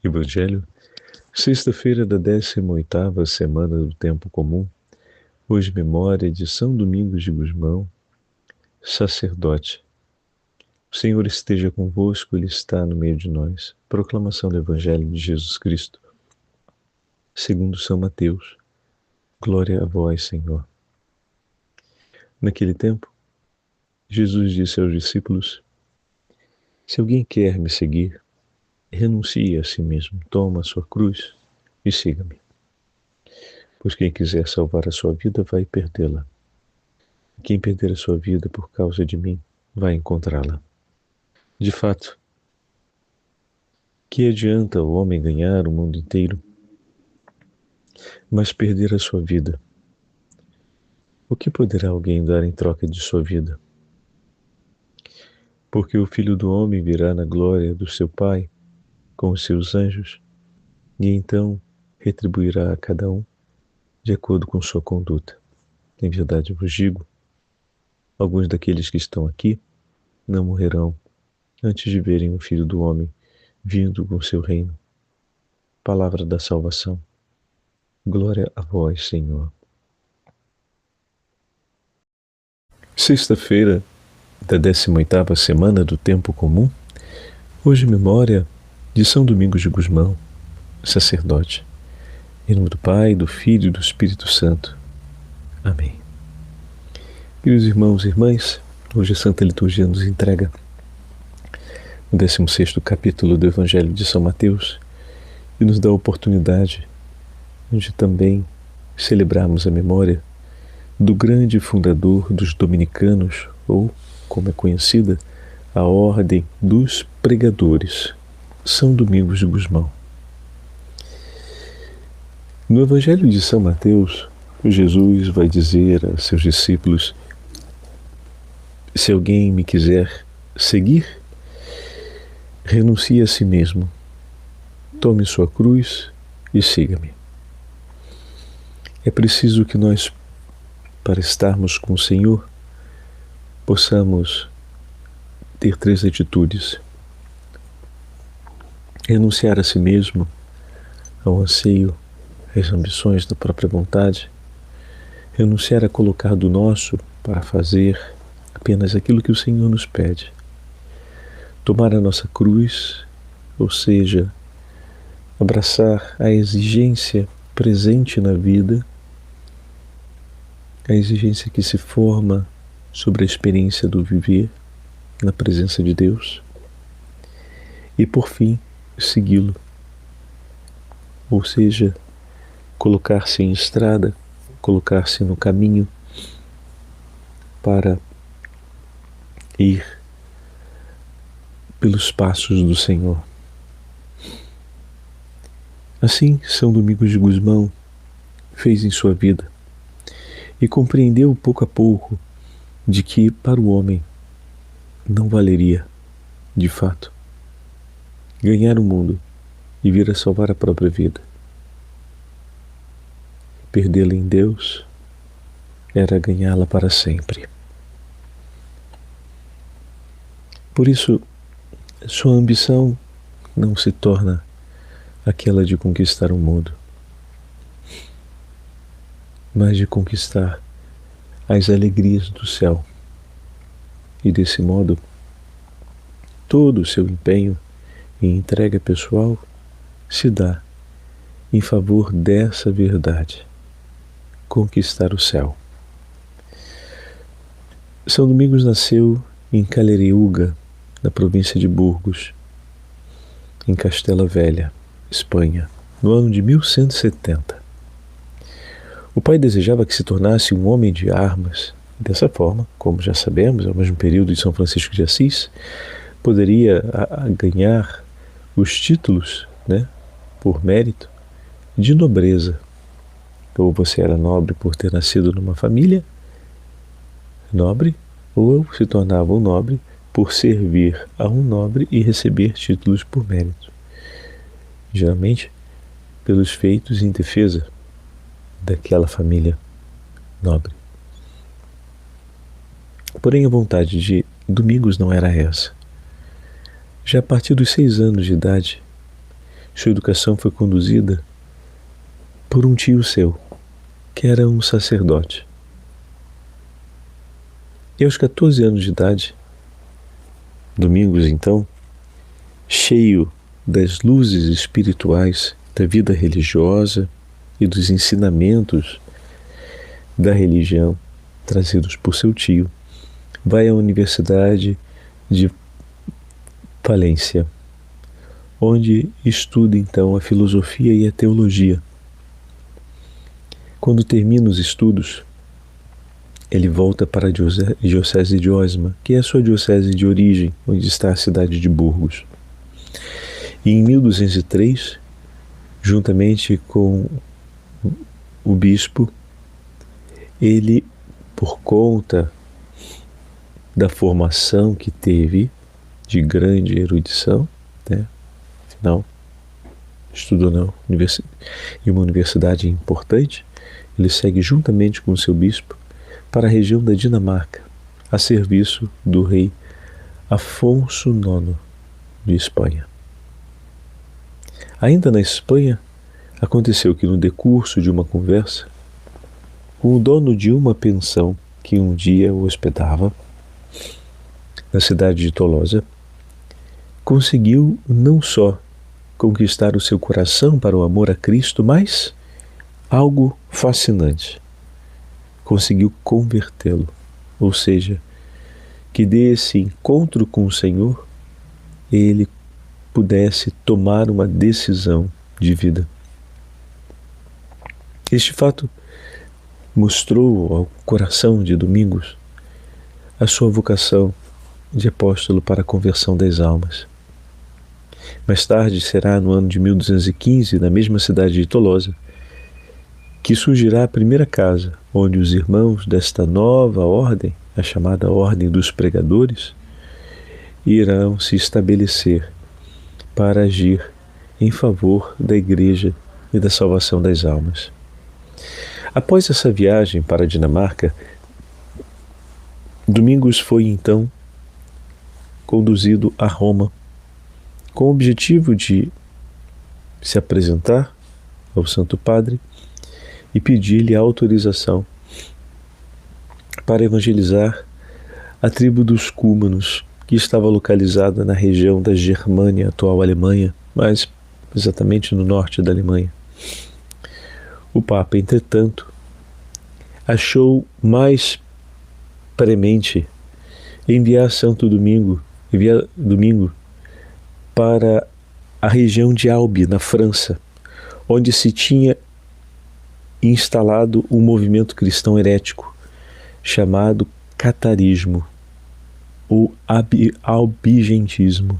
Evangelho, sexta-feira da 18ª semana do Tempo Comum, hoje memória de São Domingos de Gusmão, sacerdote. O Senhor esteja convosco, Ele está no meio de nós. Proclamação do Evangelho de Jesus Cristo, segundo São Mateus. Glória a vós, Senhor. Naquele tempo, Jesus disse aos discípulos: se alguém quer me seguir, renuncie a si mesmo, toma a sua cruz e siga-me. Pois quem quiser salvar a sua vida vai perdê-la. Quem perder a sua vida por causa de mim vai encontrá-la. De fato, que adianta o homem ganhar o mundo inteiro, mas perder a sua vida? O que poderá alguém dar em troca de sua vida? Porque o Filho do Homem virá na glória do seu Pai com os seus anjos, e então retribuirá a cada um de acordo com sua conduta. Em verdade vos digo, alguns daqueles que estão aqui não morrerão antes de verem o Filho do Homem vindo com seu reino. Palavra da salvação. Glória a vós, Senhor. Sexta-feira da 18ª semana do Tempo Comum, hoje memória de São Domingos de Gusmão, sacerdote. Em nome do Pai, do Filho e do Espírito Santo. Amém. Queridos irmãos e irmãs, hoje a Santa Liturgia nos entrega o 16º capítulo do Evangelho de São Mateus e nos dá a oportunidade de também celebrarmos a memória do grande fundador dos dominicanos, ou, como é conhecida, a Ordem dos Pregadores, São Domingos de Gusmão. No Evangelho de São Mateus, Jesus vai dizer a seus discípulos: se alguém me quiser seguir, renuncie a si mesmo, tome sua cruz e siga-me. É preciso que nós, para estarmos com o Senhor, possamos ter 3 atitudes: renunciar a si mesmo, ao anseio, às ambições da própria vontade, renunciar a colocar do nosso para fazer apenas aquilo que o Senhor nos pede, tomar a nossa cruz, ou seja, abraçar a exigência presente na vida, a exigência que se forma sobre a experiência do viver na presença de Deus, e por fim, segui-lo, ou seja, colocar-se em estrada, colocar-se no caminho para ir pelos passos do Senhor. Assim, São Domingos de Gusmão fez em sua vida e compreendeu pouco a pouco de que para o homem não valeria, de fato, ganhar o mundo e vir a salvar a própria vida. Perdê-la em Deus era ganhá-la para sempre. Por isso, sua ambição não se torna aquela de conquistar o mundo, mas de conquistar as alegrias do céu. E desse modo, todo o seu empenho e entrega pessoal se dá em favor dessa verdade: conquistar o céu. São Domingos nasceu em Calheriuga, na província de Burgos, em Castela Velha, Espanha, no ano de 1170. O pai desejava que se tornasse um homem de armas. Dessa forma, como já sabemos, ao mesmo período de São Francisco de Assis, poderia ganhar os títulos, por mérito, de nobreza. Ou você era nobre por ter nascido numa família nobre, ou se tornava um nobre por servir a um nobre e receber títulos por mérito, geralmente pelos feitos em defesa daquela família nobre. Porém, a vontade de Domingos não era essa. Já a partir dos 6 anos de idade, Sua educação foi conduzida por um tio seu, que era um sacerdote. E aos 14 anos de idade, Domingos, então, cheio das luzes espirituais da vida religiosa e dos ensinamentos da religião trazidos por seu tio, vai à Universidade de Valência, onde estuda então a filosofia e a teologia. Quando termina os estudos, ele volta para a diocese de Osma, que é a sua diocese de origem, onde está a cidade de Burgos. E em 1203, juntamente com o bispo, ele, por conta da formação que teve, de grande erudição, né? Afinal, estudou em uma universidade importante, ele segue juntamente com o seu bispo para a região da Dinamarca, a serviço do rei Afonso IX de Espanha. Ainda na Espanha, aconteceu que no decurso de uma conversa, com o dono de uma pensão que um dia o hospedava, na cidade de Tolosa, conseguiu não só conquistar o seu coração para o amor a Cristo, mas algo fascinante. Conseguiu convertê-lo, ou seja, que desse encontro com o Senhor, ele pudesse tomar uma decisão de vida. Este fato mostrou ao coração de Domingos a sua vocação de apóstolo para a conversão das almas. Mais tarde será no ano de 1215, na mesma cidade de Tolosa, que surgirá a primeira casa onde os irmãos desta nova ordem, a chamada Ordem dos Pregadores, irão se estabelecer para agir em favor da Igreja e da salvação das almas. Após essa viagem para a Dinamarca, Domingos foi então conduzido a Roma, com o objetivo de se apresentar ao Santo Padre e pedir-lhe autorização para evangelizar a tribo dos Cúmanos, que estava localizada na região da Germânia, atual Alemanha, mas exatamente no norte da Alemanha. O Papa, entretanto, achou mais premente enviar Domingo para a região de Albi, na França, onde se tinha instalado um movimento cristão herético chamado catarismo ou albigentismo.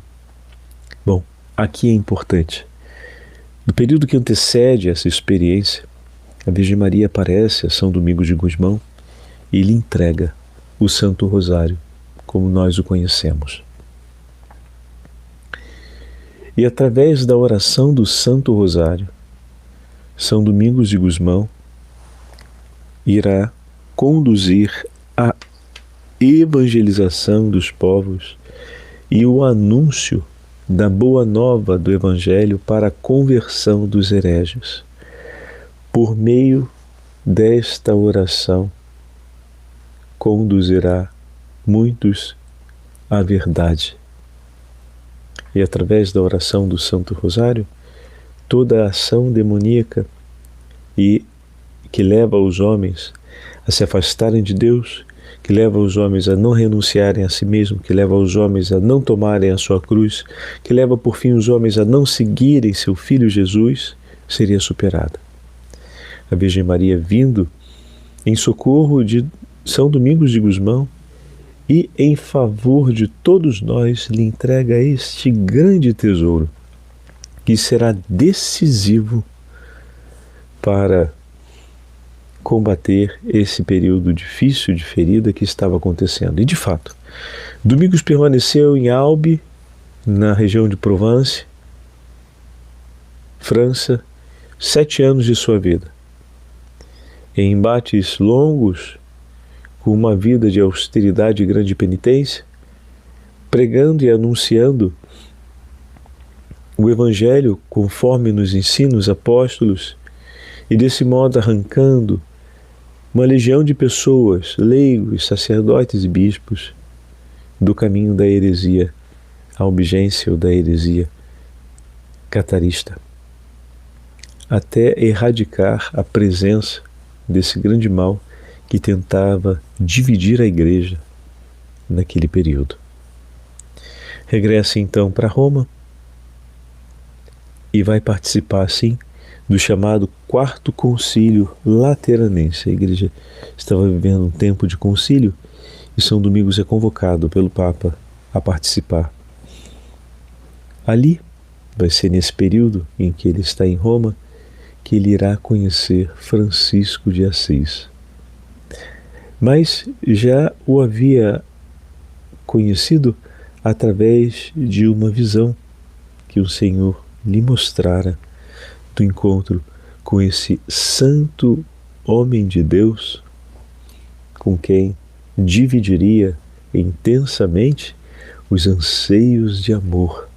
Bom, aqui é importante. No período que antecede essa experiência, a Virgem Maria aparece a São Domingos de Gusmão e lhe entrega o Santo Rosário, como nós o conhecemos. E através da oração do Santo Rosário, São Domingos de Gusmão irá conduzir a evangelização dos povos e o anúncio da boa nova do Evangelho para a conversão dos hereges. Por meio desta oração, conduzirá muitos à verdade. E através da oração do Santo Rosário, toda a ação demoníaca e que leva os homens a se afastarem de Deus, que leva os homens a não renunciarem a si mesmos, que leva os homens a não tomarem a sua cruz, que leva por fim os homens a não seguirem seu Filho Jesus, seria superada. A Virgem Maria vindo em socorro de São Domingos de Gusmão e em favor de todos nós lhe entrega este grande tesouro que será decisivo para combater esse período difícil de ferida que estava acontecendo. E de fato, Domingos permaneceu em Albi, na região de Provence, França, 7 anos de sua vida. Em embates longos, com uma vida de austeridade e grande penitência, pregando e anunciando o Evangelho conforme nos ensinam os apóstolos e desse modo arrancando uma legião de pessoas, leigos, sacerdotes e bispos, do caminho da heresia albigência ou da heresia catarista, até erradicar a presença desse grande mal que tentava dividir a igreja naquele período. Regressa então para Roma e vai participar assim do chamado Quarto Concílio Lateranense. A igreja estava vivendo um tempo de concílio e São Domingos é convocado pelo Papa a participar. Ali, vai ser nesse período em que ele está em Roma, que ele irá conhecer Francisco de Assis. Mas já o havia conhecido através de uma visão que o Senhor lhe mostrara do encontro com esse santo homem de Deus, com quem dividiria intensamente os anseios de amor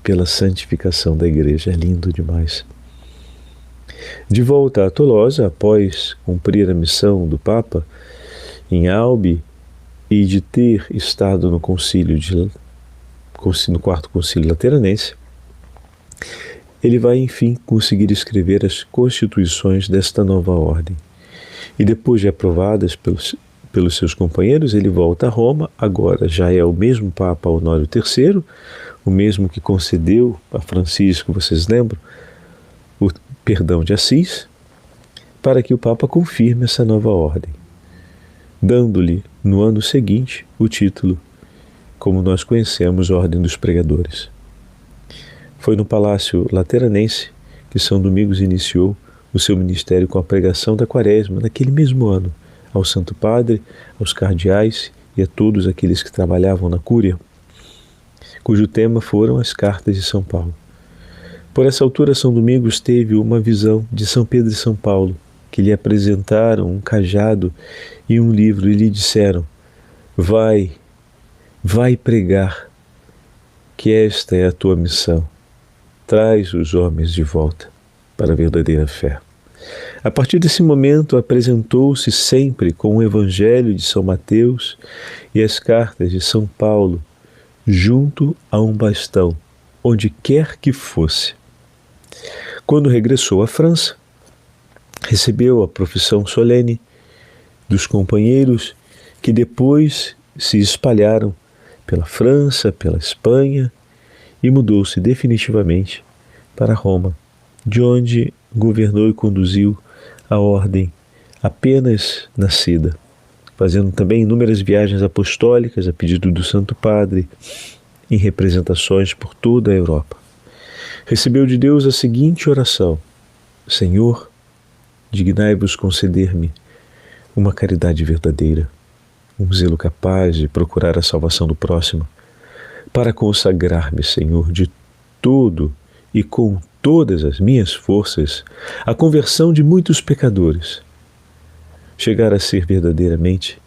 pela santificação da igreja. É lindo demais. De volta a Tolosa, após cumprir a missão do Papa em Albi e de ter estado no Quarto Concílio Lateranense, ele vai enfim conseguir escrever as constituições desta nova ordem. E depois de aprovadas pelos seus companheiros, ele volta a Roma. Agora já é o mesmo Papa Honório III, o mesmo que concedeu a Francisco, vocês lembram, o perdão de Assis, para que o Papa confirme essa nova ordem, dando-lhe no ano seguinte o título, como nós conhecemos, Ordem dos Pregadores. Foi no Palácio Lateranense que São Domingos iniciou o seu ministério com a pregação da Quaresma, naquele mesmo ano, ao Santo Padre, aos cardeais e a todos aqueles que trabalhavam na Cúria, cujo tema foram as cartas de São Paulo. Por essa altura, São Domingos teve uma visão de São Pedro e São Paulo, que lhe apresentaram um cajado e um livro e lhe disseram: vai pregar, que esta é a tua missão. Traz os homens de volta para a verdadeira fé. A partir desse momento, apresentou-se sempre com o Evangelho de São Mateus e as cartas de São Paulo, junto a um bastão, onde quer que fosse. Quando regressou à França, recebeu a profissão solene dos companheiros que depois se espalharam pela França, pela Espanha, e mudou-se definitivamente para Roma, de onde governou e conduziu a ordem apenas nascida, fazendo também inúmeras viagens apostólicas a pedido do Santo Padre, em representações por toda a Europa. Recebeu de Deus a seguinte oração: Senhor, dignai-vos conceder-me uma caridade verdadeira, um zelo capaz de procurar a salvação do próximo, para consagrar-me, Senhor, de todo e com todas as minhas forças à conversão de muitos pecadores, chegar a ser verdadeiramente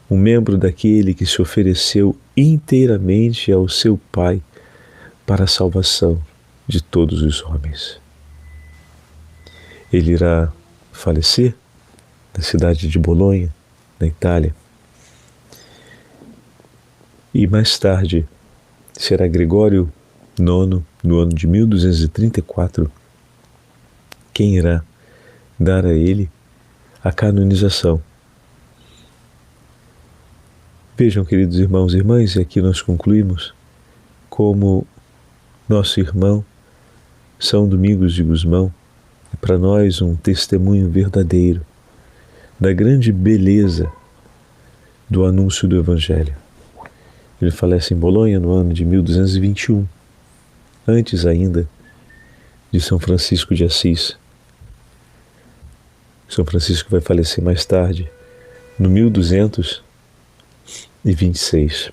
um membro daquele que se ofereceu inteiramente ao seu Pai para a salvação de todos os homens. Ele irá falecer na cidade de Bolonha, na Itália, e mais tarde será Gregório IX, no ano de 1234, quem irá dar a ele a canonização. Vejam, queridos irmãos e irmãs, e aqui nós concluímos como nosso irmão São Domingos de Gusmão é para nós um testemunho verdadeiro da grande beleza do anúncio do Evangelho. Ele falece em Bolonha no ano de 1221, antes ainda de São Francisco de Assis. São Francisco vai falecer mais tarde, no 1226.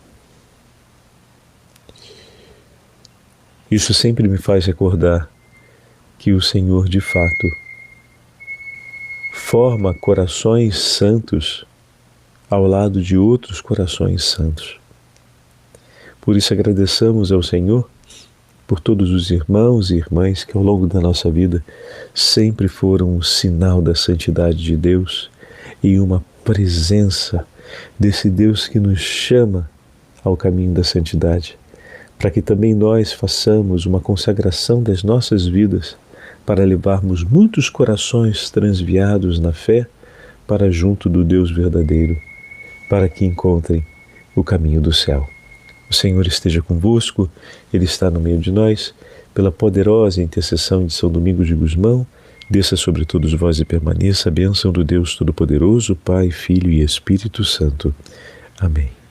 Isso sempre me faz recordar que o Senhor, de fato, forma corações santos ao lado de outros corações santos. Por isso agradeçamos ao Senhor por todos os irmãos e irmãs que ao longo da nossa vida sempre foram um sinal da santidade de Deus e uma presença desse Deus que nos chama ao caminho da santidade, para que também nós façamos uma consagração das nossas vidas para levarmos muitos corações transviados na fé para junto do Deus verdadeiro, para que encontrem o caminho do céu. O Senhor esteja convosco, Ele está no meio de nós, pela poderosa intercessão de São Domingos de Gusmão, desça sobre todos vós e permaneça a bênção do Deus Todo-Poderoso, Pai, Filho e Espírito Santo. Amém.